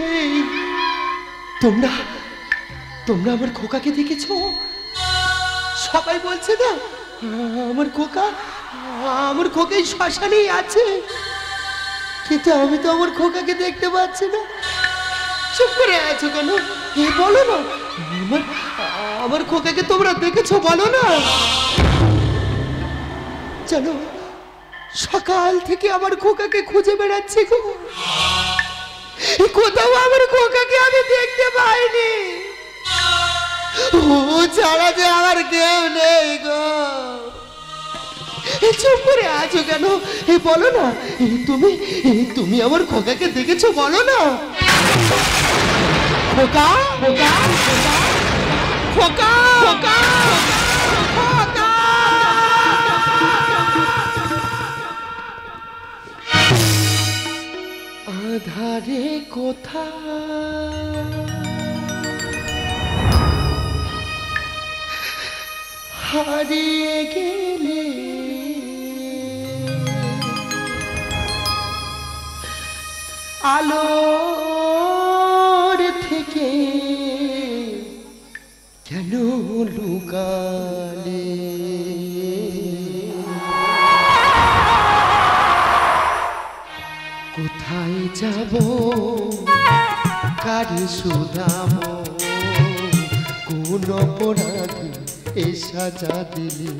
এই তোমরা তোমরা আমার খোকাকে দেখেছো? সবাই বলছে না আমার খোকা এই শ্মশানেই আছে, কিন্তু আমি তো আমার খোকাকে দেখতে পাচ্ছি না। চুপ করে আছো কেন? বলো না, আমার খোকাকে তোমরা দেখেছো? বলো না। চলো, সকাল থেকে আমার খোকাকে খুঁজে বেড়াচ্ছি গো, কোথাও আমার খোকাকে আমি দেখতে পাইনি। ও ছাড়া যে আমার কেউ নেই গো। চুপ করে আছো কেন? বলো না, তুমি আমার খোকাকে দেখেছো? বলো না। খোকা খোকা খোকা খোকা খোকা। আধারে কোথায় হারিয়ে গেলে, আলোর থেকে কেন লুকালে? কোথায় যাব, কারে শুধাবো, কোন অপরাধে এ সাজা দিলি?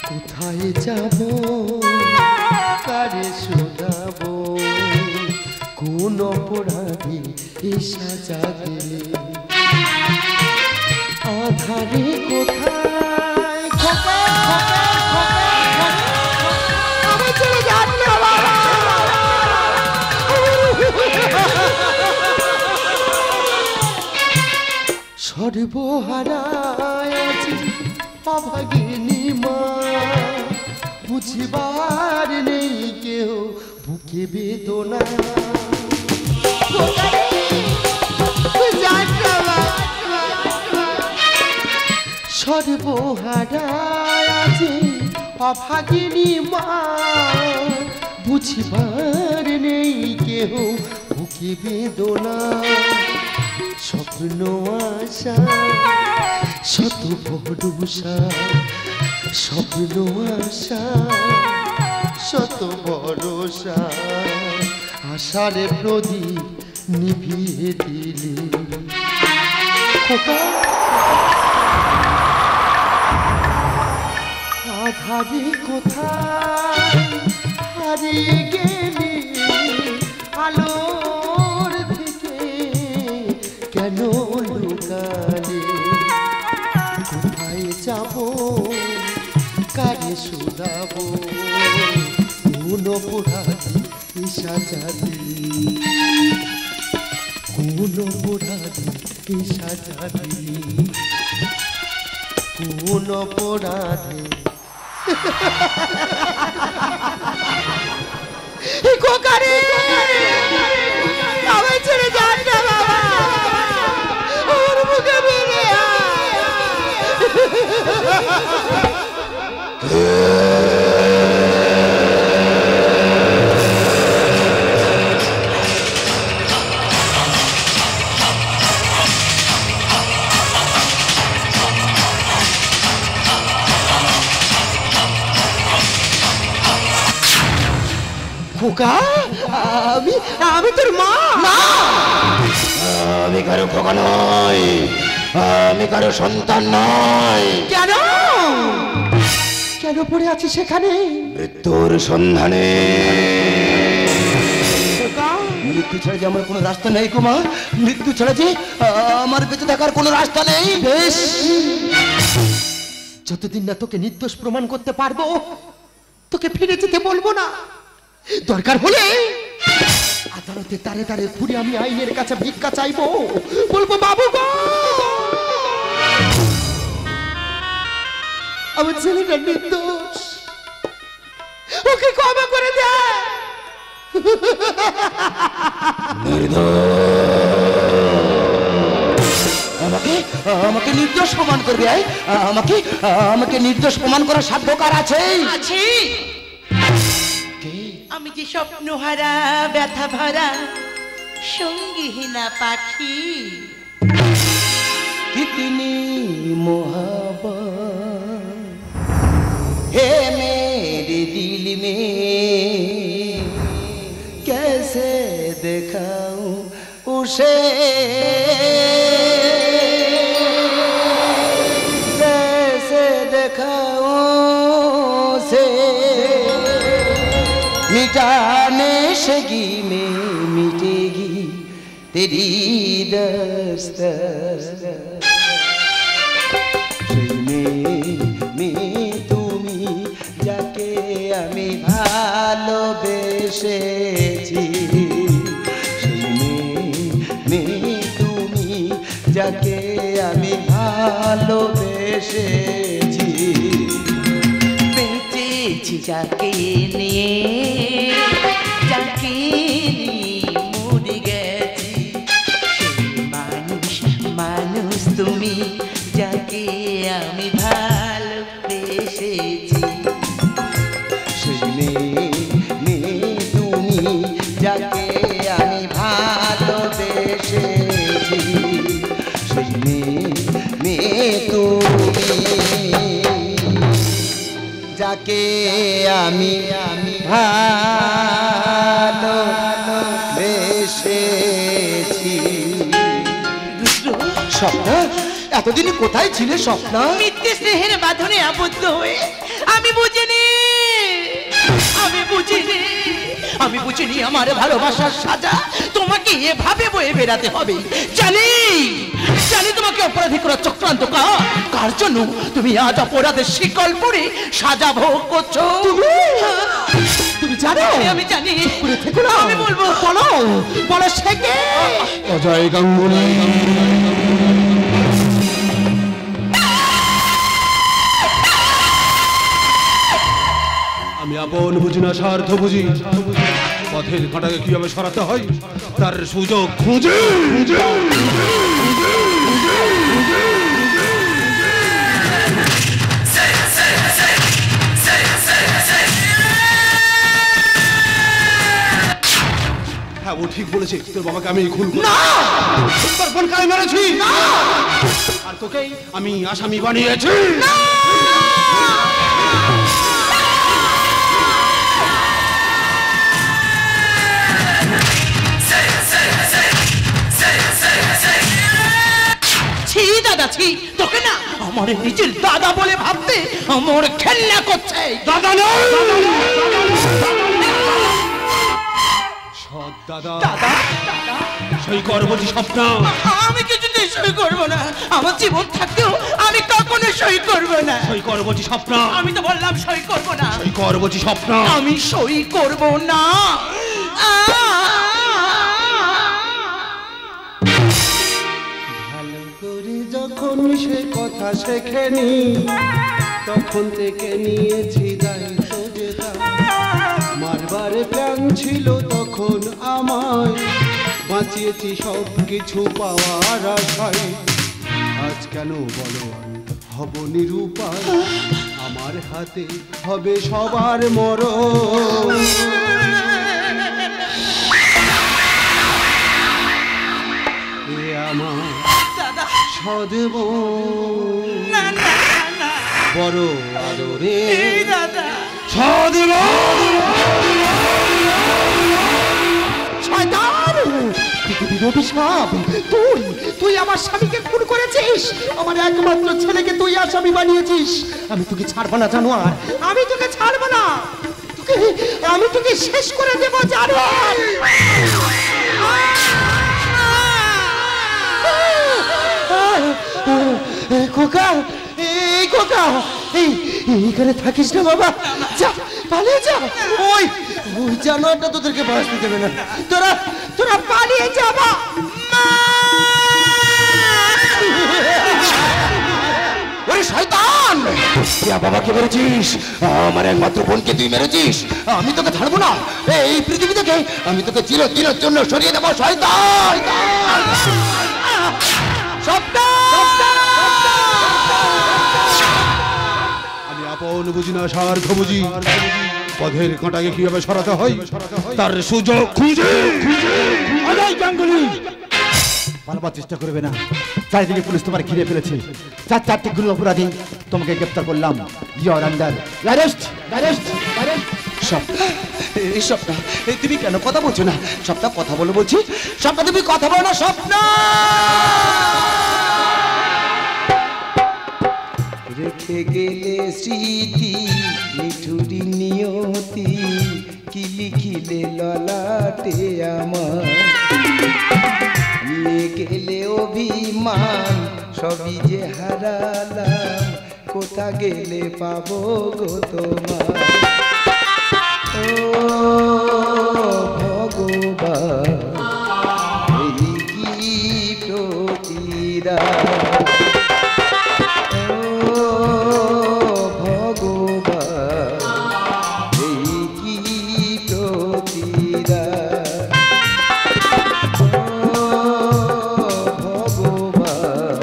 কোথায় যাব, কারে শুধাবো, কোন অপরাধে এ সাজা দিলি? আধারে কোথায় খোকা আমি চলে যান না বাবা। সর্বহারায় আছি অভাগিনী মা, বুঝিবার নেই কেউ বুকে বেদনা। সর্বহারায় আছি অভাগিনী মা, বুঝিবার নেই কেউ বুকে বেদনা। স্বপ্ন আশা শত ভরসা, স্বপ্ন আশা শত ভরসা, আশার প্রদীপ নিভিয়ে দিলে। আধারে কোথায় হারিয়ে গেলে, আলোর থেকে কেন লুকালে? কোথায় যাব, কারে শুধাবো, কোন অপরাধী সাজা দিলি? কোন অপরাধী সাজা দিলি? কোন অপরাধে? খোকারে আমায় ছেড়ে যান না বাবা, আমার মুখে বেরে খোকা। আমি তোর মা না, আমি কারো খোকা নই, আমি কারো সন্তান নই। কেন কেন পড়ে আছি সেখানে মৃত্যুর সন্ধানে? মৃত্যু ছাড়া যে আমার কোনো রাস্তা নেই কুমার, মৃত্যু ছাড়া যে আমার বেঁচে থাকার কোনো রাস্তা নেই। বেশ, যতদিন না তোকে নির্দোষ প্রমাণ করতে পারবো তোকে ফিরে যেতে বলবো না। দরকার হলে আদালতে তারে তারে ঘুরে আমি আইনের কাছে ভিক্ষা চাইবো, বলবো বাবু গো আমার ছেলেটা নির্দোষ, ওকে ক্ষমা করে দে। আমাকে নির্দোষ প্রমাণ করবে? আমাকে নির্দোষ প্রমাণ করার সাধ্য কার আছে? আমি যে স্বপ্নহারা ব্যথা ভরা সঙ্গীহীনা পাখি। कितनी मोहब्बत है मेरे दिल में, कैसे दिखाऊं उसे, कैसे दिखाऊं उसे, मिटाने शगी में मिटेगी तेरी दस्तक। তুমি যাকে আমি ভালোবেসেছি, তুমি যাকে আমি ভালোবেসেছি, বেঁচেছি যাকে নিয়ে, যাকে নিয়ে মরে গেছি, সেই মানুষ মানুষ তুমি যাকে আমি ভালোবেসেছি। সেই মেয়ে তুমি যাকে আমি ভালোবেসেছি, সেই মেয়ে তুমি যাকে আমি ভালোবেসেছি। স্বপ্না, এতদিন কোথায় ছিলে স্বপ্না? মিথ্যে স্নেহের বাঁধনে আবদ্ধ হয়ে আমি বুঝিনি, আমি বুঝিনি আমার ভালোবাসার সাজা তোমাকে এভাবে বয়ে বেড়াতে হবে। জানি তোমাকে অপরাধী করার চক্রান্ত কার জন্য তুমি আজ অপরাধের শিকল পরে সাজা ভোগ করছো। তুমি জানো? আমি জানি। আমি বলবো, বলো বলো সে কে? অজয় গাঙ্গুলি। আমি আপন বুঝি না স্বার্থ বুঝি, পথের কাঁটাকে কিভাবে সরাতে হয় তার সুযোগ খুঁজে। হ্যাঁ, ও ঠিক বলেছে, তোর বাবাকে আমি খুন করি না, তোর বোনকে আমি মেরেছি না, আর তোকেই আমি আসামি বানিয়েছি। দাদা ছি, তোকে না আমার নিজের দাদা বলে ভাবতে আমার খেলনা করছে। দাদা নয়, সৎ দাদা। সই করবো যে স্বপ্ন, আমি কিছুতেই সই করব না। আমার জীবন থাকতেও আমি কখনো সই করব না। সই করবো যে স্বপ্ন, আমি তো বললাম সই করব না। সই করবো যে স্বপ্ন, আমি সই করব না। ভালো করে যখন সে কথা শেখেনি, তখন থেকে নিয়েছি দায়িত্ব যেটা। মারবারে প্ল্যান ছিল তখন আমায়, বাঁচিয়েছি সব কিছু পাওয়ার আশায়। আজ কেন বলো আমি হব নিরুপায়, আমার হাতে হবে সবার মরণ। এ আমার সদেব বড় আদরে শয়তান! পৃথিবীর অভিশাপ! তুই আমার স্বামীকে খুন করেছিস, আমার একমাত্র ছেলেকে তুই আসামি বানিয়েছিস। আমি তোকে ছাড়বো না জানোয়ার, আমি তোকে ছাড়বো না, আমি তোকে শেষ করে দেবো জানোয়ার। খোকা, এই খোকা, এইখানে থাকিস না বাবা, যা পালিয়ে যা। ওই জানোয়ারটা তোদেরকে বাঁচতে দেবে না, তোরা পালিয়ে যাবা। ওরে শয়তান, বাবাকে মেরেছিস, আমার একমাত্র বোনকে তুই মেরেছিস, আমি তোকে ছাড়বো না। এই পৃথিবী থেকে আমি তোকে চিরদিনের জন্য সরিয়ে দেবো শয়তান। আমি আপন বুঝি না স্বার্থ বুঝি, পথের কাঁটাকে কিভাবে সরাতে হয় তার সুযোগ খুঁজে। অজয় গাঙ্গুলি। পালাবার চেষ্টা করবে না, চারিদিকে পুলিশ তোমার ঘিরে ফেলেছে। চারটে গুরু অপরাধী তোমাকে গ্রেপ্তার করলাম। Your under arrest, arrest, arrest. এই স্বপ্না, তুমি কেন কথা বলছো না? স্বপ্না কথা বলো বলছি। স্বপ্না তুমি কথা বলো না। স্বপ্না রেখে গেলে স্মৃতি মিঠুরি নিয়তি, কিলি খিলে ললাটে আমার, নিয়ে গেলে অভিমান সবই যে হারালাম, কোথা গেলে পাবো গো তোমার। ও ভগবান এই কি প্রতিদান, ও ভগবান এই কি প্রতিদান, ও ভগবান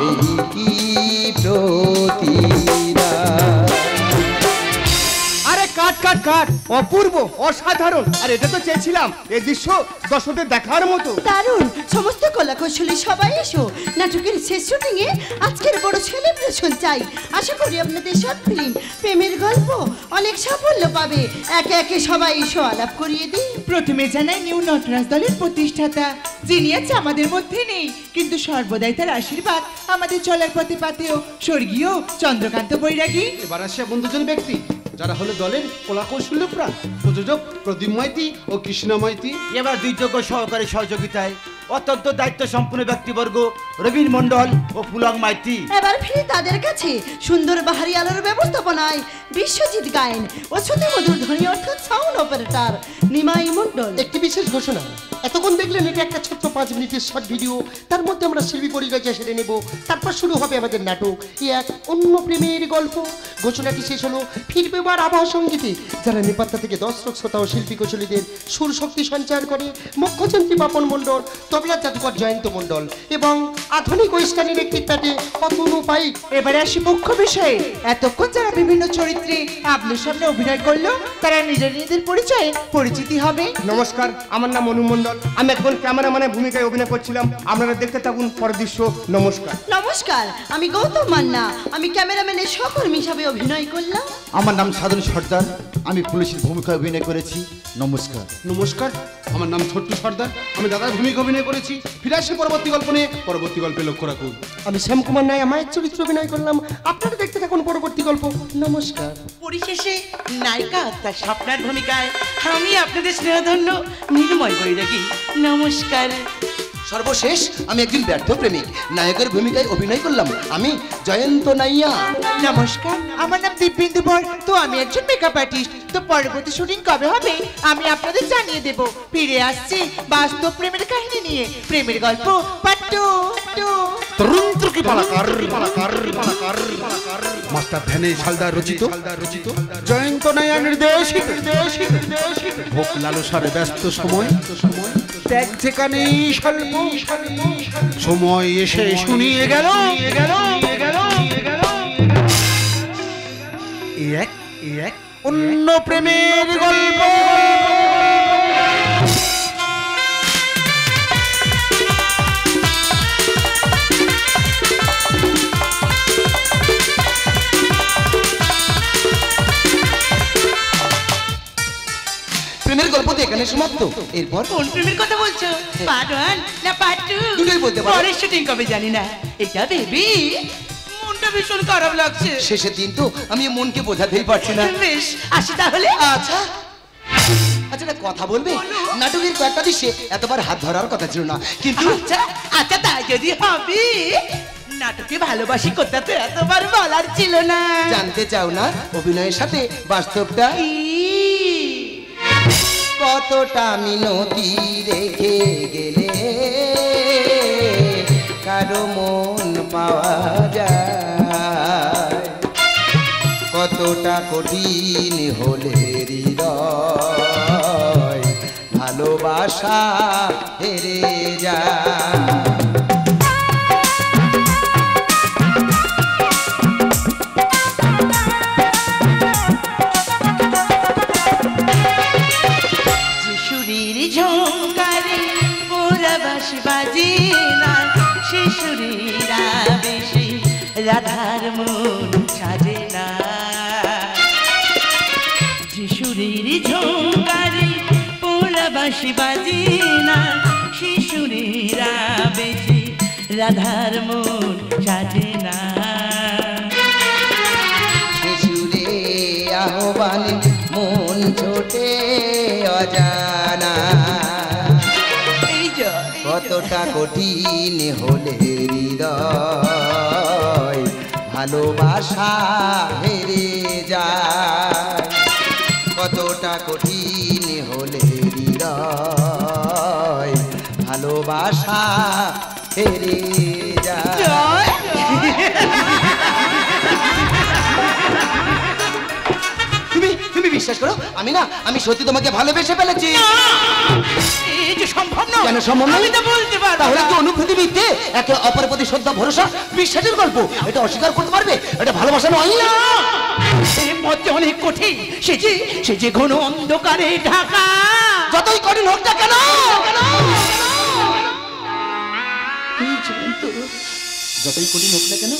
এই কি প্রতিদান। আরে কাট কাট কাট, অপূর্ব, অসাধারণ। আর এটা তো চেয়েছিলাম এই দৃশ্য দর্শকদের দেখার মতো। দারুণ, সমস্ত কলাকৌশলী সবাই এসো। নাটকের শেষ শুটিং এ আজকের বড় সেলিব্রেশন চাই। আশা করি আপনাদের শর্ট ফিল্ম প্রেমের গল্প অনেক সাফল্য পাবে। একে একে সবাই এসো, আলাপ করিয়ে দিই। প্রথমে জানাই নিউ নটরাজ দলের প্রতিষ্ঠাতা, যিনি আছে আমাদের মধ্যে নেই, কিন্তু সর্বদাই তার আশীর্বাদ আমাদের চলার পথে পাতেও, স্বর্গীয় চন্দ্রকান্ত বৈরাগী। এবার আসে বন্ধুজন ব্যক্তি যারা হলো দলের কলাকৌশল্য প্রাণ, প্রযোজক প্রদীপ মাইতি ও কৃষ্ণা মাইতি। এবার দুই যোগ্য সহকারী সহযোগিতায় অত্যন্ত দায়িত্ব সম্পন্ন ব্যক্তিবর্গ রবীন মণ্ডল ও পুলক মাইতি। এবার ফিরে তাদের কাছে সুন্দর বাহারি আলোর ব্যবস্থাপনায় বিশ্বজিৎ গায়েন ও শ্রুতি মধুর ধ্বনি অর্থাৎ সাউন্ড অপারেটর নিমাই মণ্ডল। একটি বিশেষ ঘোষণা, এতক্ষণ দেখলেন এটা একটা ছোট্ট 5 মিনিটের শর্ট ভিডিও। তার মধ্যে আমরা শিল্পী পরিচয় সেরে নেব, তারপর শুরু হবে আমাদের নাটক এক অন্য প্রেমের গল্প। ঘোষণাটি শেষ হলো, ফিরবে এবার আবহ সঙ্গীতে, যারা নেপাত্তা থেকে দর্শক শ্রোতা ও শিল্পী কৌশলীদের সুর শক্তি সঞ্চার করে। মুখ্যযন্ত্রী পাপন মণ্ডল, তবলা জাদুকর জয়ন্ত মণ্ডল এবং আধুনিক ওয়েস্টার্ন ইলেকট্রিক প্যাটে অতনু পাইক। এবারে আসি মুখ্য বিষয়ে। এতক্ষণ যারা বিভিন্ন চরিত্রে আপনার সামনে অভিনয় করলো, তারা নিজেদের পরিচয়ে পরিচিতি হবে। নমস্কার, আমার নাম অনু মণ্ডল। আমি এখন ক্যামেরাম্যানের ভূমিকায় অভিনয় করছিলাম। আপনারা দেখতে থাকুন পরের দৃশ্য। নমস্কার। নমস্কার, আমি গৌতম মান্না। আমি ক্যামেরাম্যানের সহকর্মী হিসাবে অভিনয় করলাম। আমার নাম সাধন সর্দার, আমি পুলিশের ভূমিকায় অভিনয় করেছি। নমস্কার। নমস্কার, আমার নাম ছোট্টু সর্দার, আমি দাদার ভূমিকা অভিনয় করেছি। ফিরে আসে পরবর্তী গল্প নিয়ে, পরবর্তী গল্পে লক্ষ্য রাখুন। আমি শ্যামকুমার নায়া মায়ের চরিত্র অভিনয় করলাম। আপনারা দেখতে থাকুন পরবর্তী গল্প। নমস্কার। পরিশেষে নায়িকা তার স্বপ্নার ভূমিকায় আমি আপনাদের স্নেহধন্য নির্ময় বৈরাগী। নমস্কার। সর্বশেষ আমি একজন ব্যর্থ প্রেমিক, নায়কের ভূমিকায় অভিনয় করলাম। আমি জয়ন্ত নাইয়া। নমস্কার, আমার নাম দিব্যেন্দু বর। তো আমি একজন মেকআপ আর্টিস্ট। তো পরবর্তী শুটিং কবে হবে আমি আপনাদের জানিয়ে দেব। ফিরে আসছি বাস্তব প্রেমের কাহিনী নিয়ে, প্রেমের গল্প পার্ট 2। তরুণত্রকি পালাকার মাস্টার ধ্যানে হালদার রচিত, জয়ন্ত নাইয়া নির্দেশিত। ভোগ লালসার ব্যস্ত সময়, ত্যাগ যেখানে স্বল্প সময় এসে শুনিয়ে গেল এক অন্য প্রেমের গল্প। প্রেমের গল্প তো এখানে সমাপ্ত। এরপর কোন প্রেমের কথা বলছো? পার্ট 1 না পার্ট 2? দুটোই বলতে পারো। পরের শুটিং কবে জানি না। এটা বেবি মনটা ভীষণ খারাপ লাগছে। শেষের দিন তো আমি মনকে বোঝাতেই পারছি না। বেশ, আসি তাহলে। আচ্ছা আচ্ছা, একটা কথা বলবে? নাটকের কয়েকটা দৃশ্যে এতবার হাত ধরার কথা ছিল না, কিন্তু আচ্ছা আচ্ছা, তাই যদি হবে, নাটকে ভালোবাসি কথা তো এতবার বলার ছিল না। জানতে চাও না অভিনয়ের সাথে বাস্তবটা কতটা মিনতি রেখে গেলে কারো মন পাওয়া যায়, কতটা কঠিন হলে হৃদয় ভালোবাসা হেরে যায়। ঝংকারে ওরা বাঁশি বাজে না শিশুরীরা বেশি রাধার মন সাজে না শিশুরীর ঝঙ্কারে পোলা বাঁশি বাজে না শিশুরীরা বেশি রাধার মন সাজে না শিশুরে আহ্বানে মন ছোটে অজানা কতটা কঠিন হলে হৃদয় ভালোবাসা হেরে যায় কতটা কঠিন হলে হৃদয় ভালোবাসা হেরে যায় তুমি বিশ্বাস করো আমি সত্যি তোমাকে ভালোবেসে ফেলেছি এই যে সম্ভব নয় কেন সম্ভব নয় আমি তো বলতে পারবো তাহলে কি অনুভূতি মিথ্যে একে অপরের প্রতি শ্রদ্ধা ভরসা বিশ্বাসের গল্প এটা অস্বীকার করতে পারবে এটা ভালোবাসা নয় না এই পথে অনেক কঠিন সে যে ঘন অন্ধকারে ঢাকা যতই কঠিন হোক না কেন যতই কঠিন হোক না কেন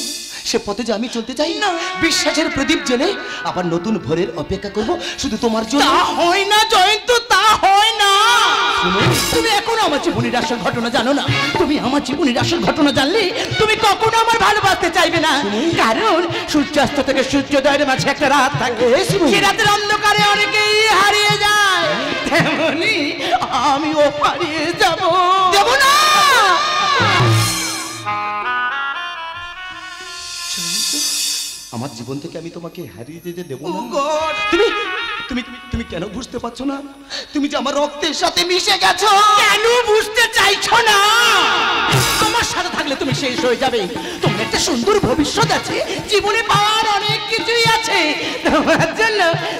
সে পথে যে আমি চলতে চাই না বিশ্বাসের প্রদীপ জেলে আবার নতুন ভোরের অপেক্ষা করব শুধু তোমার জন্য তা হয় না জয়ন্ত তা হয় না তুমি এখনো আমার জীবনের আসল ঘটনা জানো না তুমি আমার জীবনের আসল ঘটনা জানলে তুমি কখনো আমার ভালোবাসতে চাইবে না কারণ সূর্যাস্ত থেকে সূর্যোদয়ের মাঝে একটা রাত থাকে সে রাতের অন্ধকারে অনেকেই হারিয়ে যায় তেমনি আমিও হারিয়ে যাব দেব না আমার জীবন থেকে আমি তোমাকে হারিয়ে যেতে দেবো না তুমি তুমি তুমি কেন বুঝতে পারছো না তুমি যে আমার রক্তের সাথে মিশে গেছো কেন বুঝতে চাইছো না তোমার সাথে থাকলে তুমি শেষ হয়ে যাবে তোমার একটা সুন্দর ভবিষ্যৎ আছে জীবনে পাওয়ার অনেক কিছুই আছে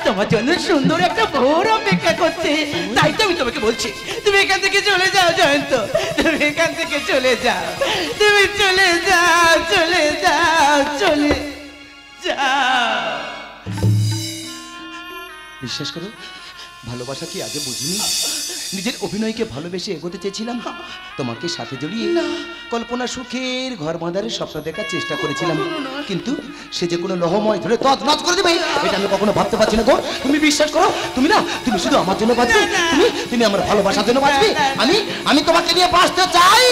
তোমার জন্য সুন্দর একটা ভোর অপেক্ষা করছে তাই তো আমি তোমাকে বলছি তুমি এখান থেকে চলে যাও জয়ন্ত তুমি এখান থেকে চলে যাও তুমি চলে যাও চলে যাও চলে বিশ্বাস করো ভালোবাসা কি আগে বুঝিনি নিজের অভিনয়কে ভালোবেসে এগোতে চেয়েছিলাম তোমাকে সাথে জড়িয়ে কল্পনা সুখের ঘর বাঁধারের স্বপ্ন দেখার চেষ্টা করেছিলাম কিন্তু সে যে কোনো লহময় ধরে তছনছ করে দেবে এটা আমি কখনো ভাবতে পারছি না গো তুমি বিশ্বাস করো তুমি শুধু আমার জন্য বাঁচবে তুমি আমার ভালোবাসার জন্য বাঁচবে আমি তোমাকে নিয়ে বাঁচতে চাই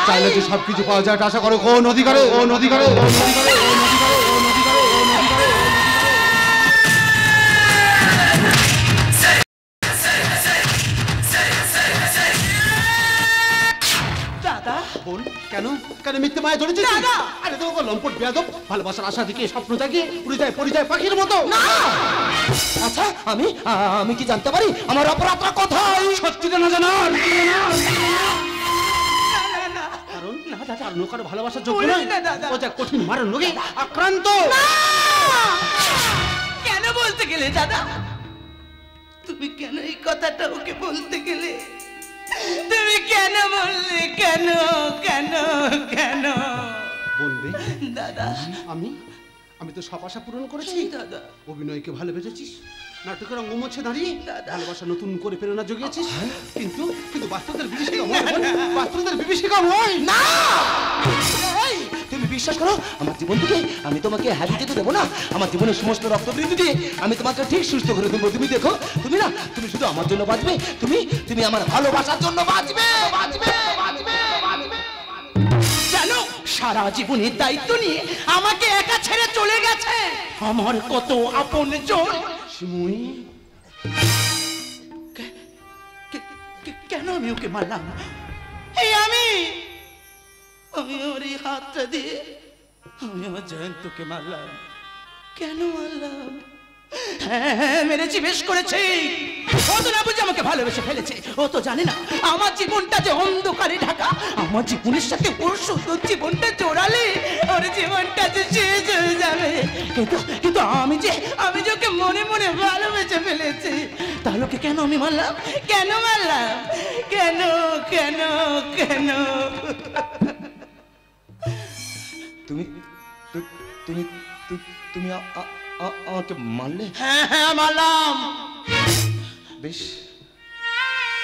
চাইলে যে সবকিছু পাওয়া যায় আশা করো কোন অধিকারে বোন কেন মিথ্যে মায়া ধরেছিস আরে তো লম্পট বেয়াদব ভালোবাসার আশা থেকে স্বপ্ন জাগিয়ে পড়ে যায় পাখির মতো আচ্ছা আমি কি জানতে পারি আমার অপরাধটা কোথায় সত্যিটা না জানার কারণ কারো ভালোবাসার যোগ্য নয় ও যা কঠিন মারণ রোগে আক্রান্ত কেন বলতে গেলে দাদা তুমি কেন এই কথাটা ওকে বলতে গেলে তুমি কেন বললে কেন বলবে দাদা আমি তো সব আশা পূরণ করেছি দাদা অভিনয়কে ভালোবেসেছিস নাটকের অঙ্গমঞ্চে দাঁড়িয়ে ভালোবাসা নতুন করে প্রেরণা জুগিয়েছিস কিন্তু বাস্তবদের বিভীষিকা হয় না তুমি বিশ্বাস করো আমার জীবন থেকে আমি তোমাকে হারিয়ে যেতে দেবো না আমার জীবনের সমস্ত রক্তবৃদ্ধি দিয়ে আমি তোমাকে ঠিক সুস্থ করে দেবো তুমি দেখো তুমি শুধু আমার জন্য বাঁচবে তুমি আমার ভালোবাসার জন্য বাঁচবে জানো সারা জীবনের দায়িত্ব নিয়ে আমাকে একা ছেড়ে চলে গেছে আমার কত আপনজন শিমুই কেন আমি ওকে মারলাম এই আমি ওর এই হাতটা দিয়ে আমি আমার জয়ন্তকে মারলাম কেন মারলাম মেরেছি বেশ করেছি ও তো না বুঝে আমাকে ভালোবেসে ফেলেছে ও তো জানে না আমার জীবনটা যে অন্ধকারে ঢাকা আমার জীবনের সাথে ওর সুন্দর জীবনটা জোড়ালে ওর জীবনটা যে শেষ হয়ে যাবে কিন্তু আমি যে ওকে মনে মনে ভালোবেসে ফেলেছি তাহলে ওকে কেন আমি মারলাম কেন তুমি আমাকে মারলে হ্যাঁ মারলাম বেশ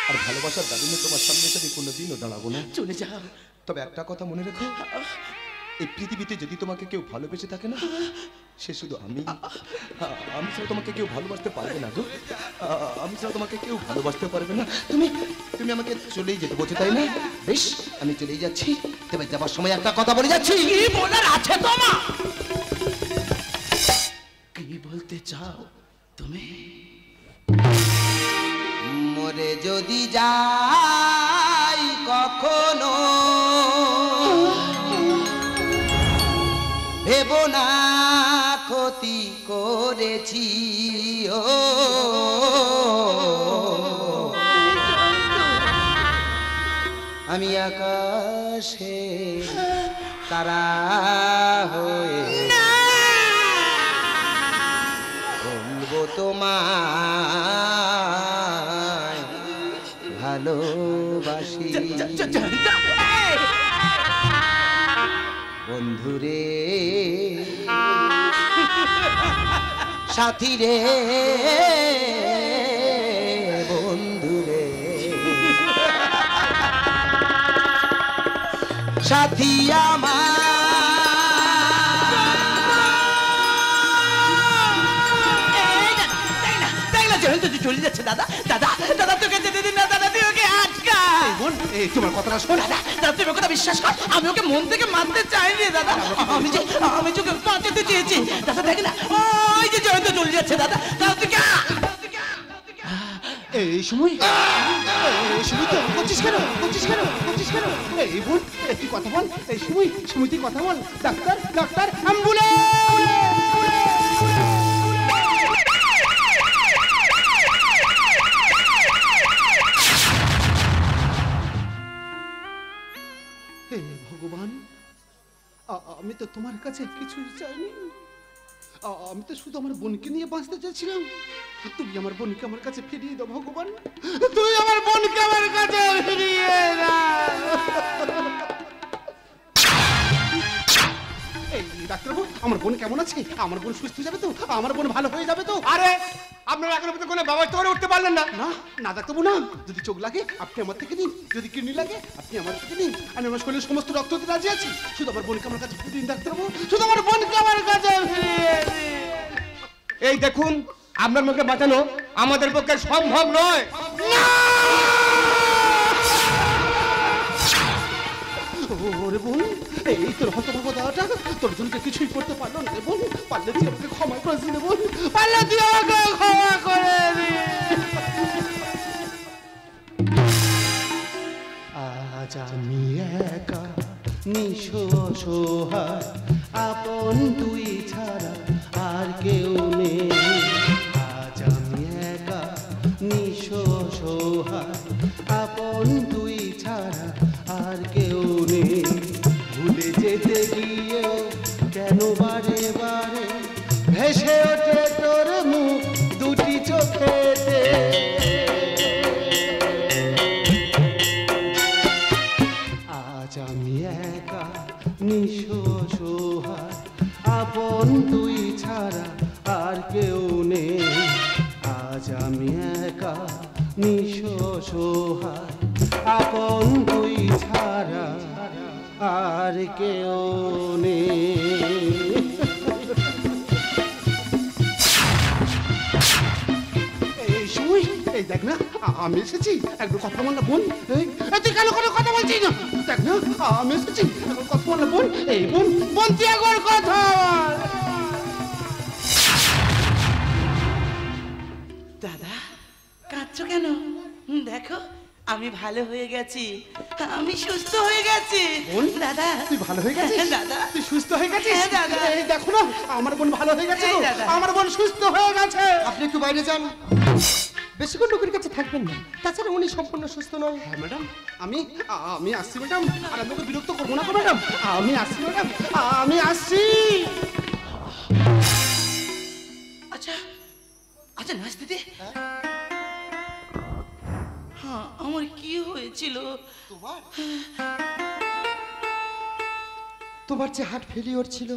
আর ভালোবাসার দাবি নিয়ে তোমার সামনে এসে কোনোদিনও দাঁড়াবো না। চলে যাও। তবে একটা কথা মনে রেখো, এই পৃথিবীতে যদি তোমাকে কেউ ভালোবেসে থাকে না, সে শুধু আমি ছাড়া তোমাকে কেউ ভালোবাসতে পারবে না গো। আমি ছাড়া তোমাকে কেউ ভালোবাসতে পারবে না। তুমি আমাকে চলেই যেতে বলছো, তাই না? বেশ, আমি চলেই যাচ্ছি। তবে যাবার সময় একটা কথা বলে যাচ্ছি। কি বলার আছে তোমার? কি বলতে চাও তুমি? মরে যদি যাই কখনো, ভেবো না ক্ষতি করেছি। ও আমি আকাশে তারা হয়ে বলবো তোমায় ভালোবাসি। বন্ধুরে, সাথী রে, বন্ধুরে, সাথী আমার। চলে যাচ্ছে দাদা। দাদা দাদা তোকে যেতে দিন না দাদা, তুই ওকে আটকা। তোমার কথাটা শোন। দাদা দাদা তুই ওকে বিশ্বাস কর, আমি ওকে মন থেকে মারতে চাইনি দাদা। আমি তোকে বাঁচাতে চেয়েছি দাদা। দেখ না, ওই যে জয়ন্ত চলে যাচ্ছে দাদা। দাদা তুই এই সময় তুই করছিস কেন? এই বোন, তুই কথা বল। এই সময় তুই কথা বল। ডাক্তার, হে ভগবান, আমি তো তোমার কাছে কিছুই চাইনি। আমি তো শুধু আমার বোনকে নিয়ে বাঁচতে চাইছিলাম। তুমি আমার বোনকে আমার কাছে ফিরিয়ে দাও ভগবান। তুই আমার বোনকে আমার কাছে ফিরিয়ে দাও। এই ডাক্তারবাবু, আমার বোন কেমন আছে? আমার বোন সুস্থ যাবে তো? আমার বোন ভালো হয়ে যাবে তো? আরে আপনারা এখনো পর্যন্ত কোনো ব্যবস্থা করে উঠতে পারলেন না? না ডাক্তারবাবু, না। যদি চোখ লাগে আপনি আমার থেকে দিন, যদি কিডনি লাগে আপনি আমার থেকে দিন। আমি আমার শরীরের সমস্ত রক্ত দিতে রাজি আছি। শুধু আমার বোনকে আমার কাছে ফিরিয়ে দিন ডাক্তারবাবু, শুধু আমার বোনকে আমার কাছে ফিরিয়ে দিন। এই দেখুন, আপনার মুখে বাঁচানো আমাদের পক্ষে সম্ভব নয়। ওরে বোন, এই তোর হতভাগ দাওয়াটা তোর জন্য কিছুই করতে পারলো না রে বোন। পারলে তুই আমাকে ক্ষমা করে দিলে বোন, পারলে তুই আমাকে ক্ষমা করে দে। আজ আমি একা নিঃস্ব অসহায়, আপন তুই ছাড়া আর কেউ নেই। আজ আমি একা নিঃস্ব অসহায়, আপন তুই ছাড়া আর কেউ নেই। ভুলে যেতে গিয়েও কেন বারে বারে ভেসে ওঠে তোর মুখ দুটি চোখেতে। আজ আমি একা নিঃস্ব অসহায়, আপন তুই ছাড়া আর কেউ নেই। আজ আমি একা নিঃস্ব অসহায়, আপন তুই ছাড়া আর কেউ নেই। এই সময়, এই দেখ না, আমি এসেছি। একটু কথা বল না বোন। তুই কেন কোনো কথা বলছিস না? দেখ না, আমি এসেছি। একটু কথা বল না বোন। এই বোন, তুই একবার কথা বল। দাদা কাঁদছো কেন? দেখো আমি ভালো হয়ে গেছি, আমি সুস্থ হয়ে গেছি। দাদা তুই ভালো হয়ে গেছিস? দাদা তুই সুস্থ হয়ে গেছিস? হ্যাঁ দাদা। এই দেখো না, আমার বোন ভালো হয়ে গেছে। এই দাদা। আমার বোন সুস্থ হয়ে গেছে। আপনি একটু বাইরে যান, বেশিক্ষণ লোকের কাছে থাকবেন না। তাছাড়া উনি সম্পূর্ণ সুস্থ নন। হ্যাঁ ম্যাডাম, আমি আসছি ম্যাডাম। আর আমাকে বিরক্ত করবো না তো ম্যাডাম। আমি আসছি ম্যাডাম, আমি আসছি। আচ্ছা আচ্ছা নাচ দিদি, হ্যাঁ আমার কি হয়েছিল? তোমার যে হার্ট ফেলিওর ছিল,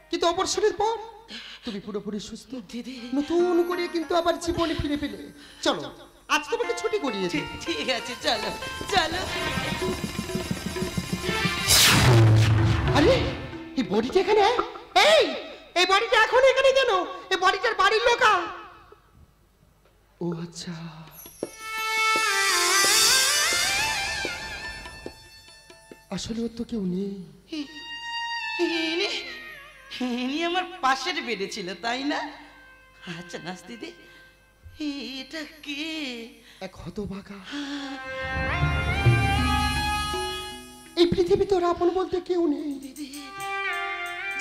কিন্তু অপারেশনের পর তুমি পুরোপুরি সুস্থ। দিদি নতুন করে কিন্তু আবার জীবনে ফিরে পেলে। চলো আজ তোমাকে ছুটি করিয়েছি। ঠিক আছে, চলো চলো। আরে এই বডিটা এখানে, এই বডিটা এখন এখানে কেন? এই বডিটার বাড়ির লোক। ও আচ্ছা, আসলে ওর তো কেউ নেই। ইনি আমার পাশের বেডে ছিল, তাই না? আচ্ছা নাচ দিদি, এটা কে? এক হতভাগা। এই পৃথিবী তোর আপন বলতে কেউ নেই দিদি।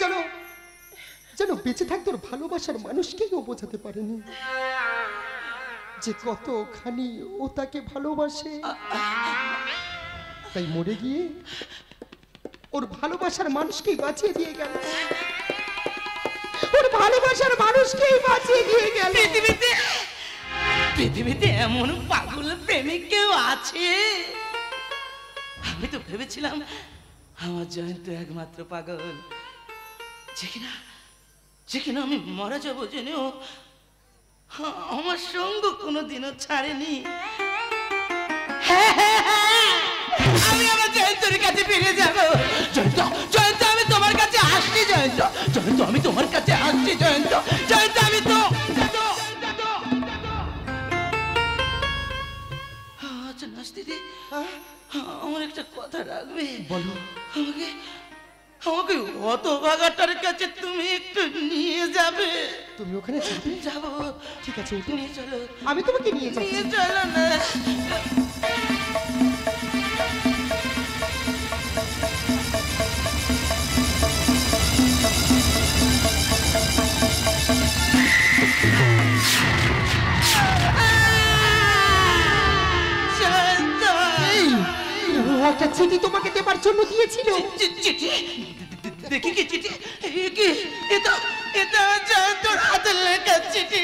জানো যেন বেঁচে থাকতে ওর ভালোবাসার মানুষকেই ও বোঝাতে পারেনি যে কতখানি ও তাকে ভালোবাসে। তাই মরে গিয়ে ওর ভালোবাসার মানুষকেই বাঁচিয়ে দিয়ে গেল। ওর ভালোবাসার মানুষকেই বাঁচিয়ে দিয়ে গেল। পৃথিবীতে এমন পাগল প্রেমিক কেউ আছে? আমি তো ভেবেছিলাম আমার জয়ন্ত একমাত্র পাগল, যে কিনা আমি মারা যাবো জেনেও আমার সঙ্গ কোনোদিনও ছাড়েনি। আমি আমার জয়ন্তর কাছে ফিরে যাবো। জয়ন্ত, জয়ন্ত, আমি তোমার কাছে আসছি। জয়ন্ত, জয়ন্ত, আমি তোমার কাছে আসছি। জয়ন্ত, জয়ন্ত, আমি তো আচ্ছা নাচ দিদি, আমার একটা কথা রাখবে? বলো। আমাকে অত ভাগাটার কাছে তুমি একটু নিয়ে যাবে? তুমি ওখানে যাবে? যাবো। ঠিক আছে, নিয়ে চলো। আমি তোমাকে নিয়ে যাচ্ছি। নিয়ে চলো না। একটা চিঠি তোমাকে দেবার জন্য দিয়েছিল। চিঠি? দেখি কি চিঠি? এটা জয়ন্তর হাতে লেখা চিঠি।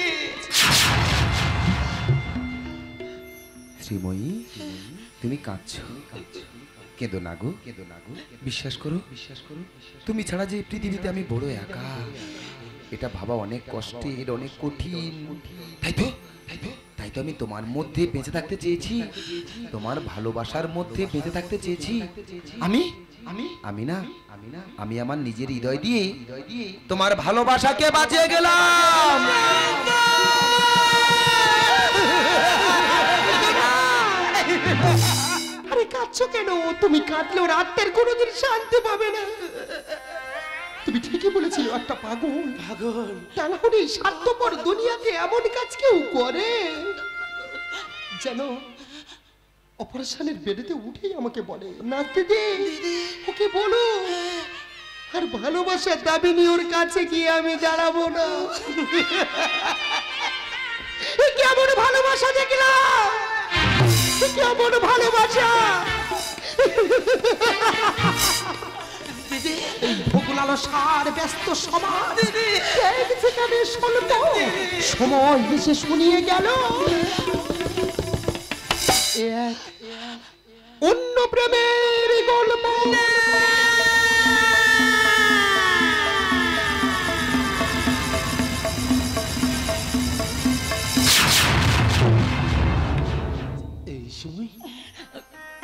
শ্রীময়ী, তুমি কাঁদছো? কেঁদো না গো, বিশ্বাস করো, তুমি ছাড়া যে পৃথিবীতে আমি বড় একা, এটা ভাবা অনেক কষ্টের, অনেক কঠিন। তাই তো আমি তোমার মধ্যে বেঁচে থাকতে চেয়েছি, তোমার ভালোবাসার মধ্যে বেঁচে থাকতে চেয়েছি। আমি আমার নিজের হৃদয় দিয়ে তোমার ভালোবাসাকে বাঁচিয়ে গেলাম। আরে কাঁদছো কেন? তুমি কাঁদলেও রাতের কোনোদিন শান্তি পাবে না। তুমি ঠিকই বলেছিলে, একটা পাগল। তা না হলে স্বার্থপর দুনিয়াতে এমন কাজ কেউ করে? জানো, অপারেশনের বেডেতে উঠেই আমাকে বলে, নাচতে দে, ওকে বলো আর ভালোবাসার দাবি নিয়ে ওর কাছে গিয়ে আমি দাঁড়াবো না। কেমন ভালোবাসা দেখলাম, কেমন ভালোবাসা। এই ভোগলালসার ব্যস্ত সমাজ যেখানে স্বল্প সময় এসে শুনিয়ে গেল এক অন্য প্রেমের গল্প। এই সময়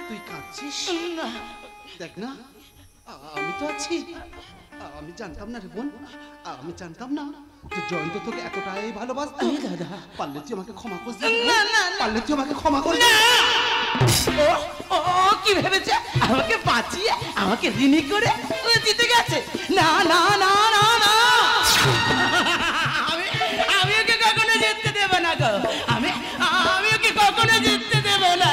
তুই কাঁদছিস? দেখ না, আমি তো আছি। আমি জানতাম না রে বোন, আমি জানতাম না যে জয়ন্ত তোকে এতটাই ভালোবাসতো। দাদা, পারলে তুই আমাকে ক্ষমা করে দে। পারলে তুই আমাকে ক্ষমা করে দে। ও কি ভেবেছে আমাকে বাঁচিয়ে, আমাকে ঋণী করে ও জিতে গেছে? না না না না না, আমি ওকে কখনো জিততে দেব না গো। আমি ওকে কখনো জিততে দেব না।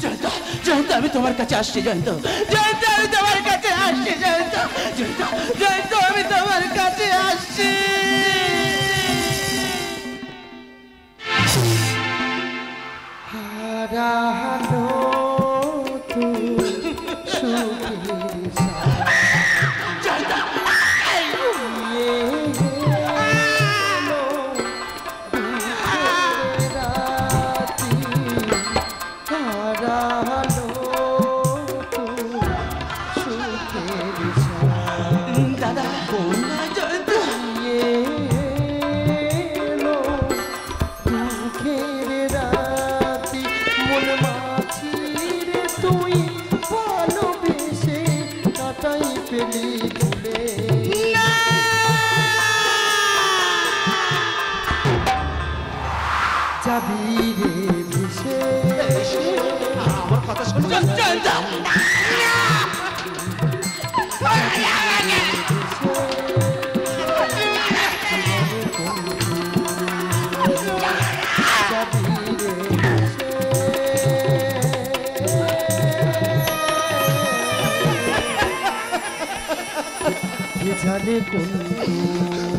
জয়ন্ত, জয়ন্ত, আমি তোমার কাছে আসছি। জয়ন্ত, জয়ন্ত, আমি তোমার কাছে আসছি। জয়ন্ত, জয়ন্ত, জয়ন্ত, আমি তোমার কাছে আসছি। হারানো তুই সুখের জয়ন্ত, দাদা, জয়ন্ত, দুঃখের তুই ভালোবেসে কাটাই পেলি ভুলে যাবি রে ভেসে আমার কথা শোনো জানে কোন